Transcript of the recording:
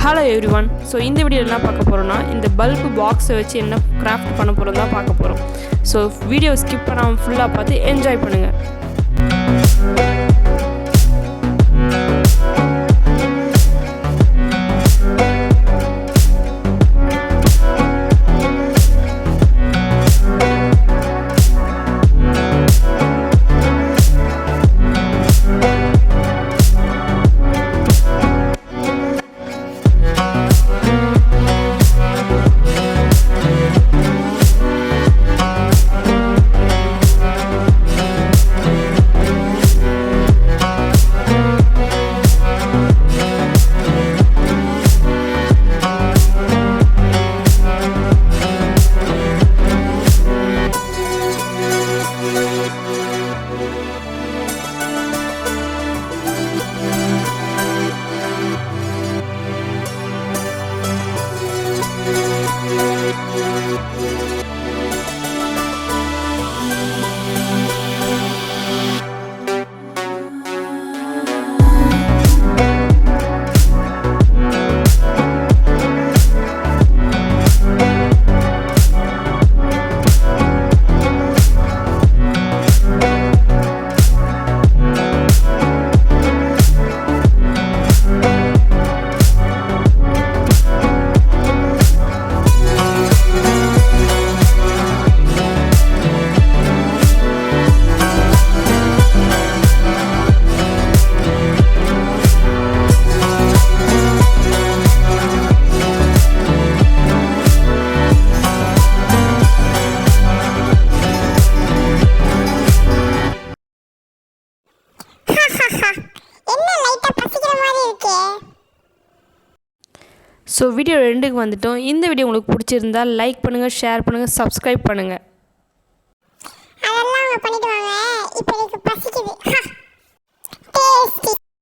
Hello everyone. So இந்த video என்ன பார்க்க போகிறோன்னா இந்த பல்பு பாக்ஸை வச்சு என்ன கிராஃப்ட் பண்ண போகிறோம் தான் பார்க்க போகிறோம். ஸோ வீடியோ ஸ்கிப் பண்ணாமல் ஃபுல்லாக பார்த்து என்ஜாய் பண்ணுங்கள். ஸோ வீடியோ 2க்கு வந்துட்டோம். இந்த வீடியோ உங்களுக்கு பிடிச்சிருந்தா லைக் பண்ணுங்கள், ஷேர் பண்ணுங்கள், சப்ஸ்கிரைப் பண்ணுங்கள். அதெல்லாம் அவங்க பண்ணிட்டு வாங்க.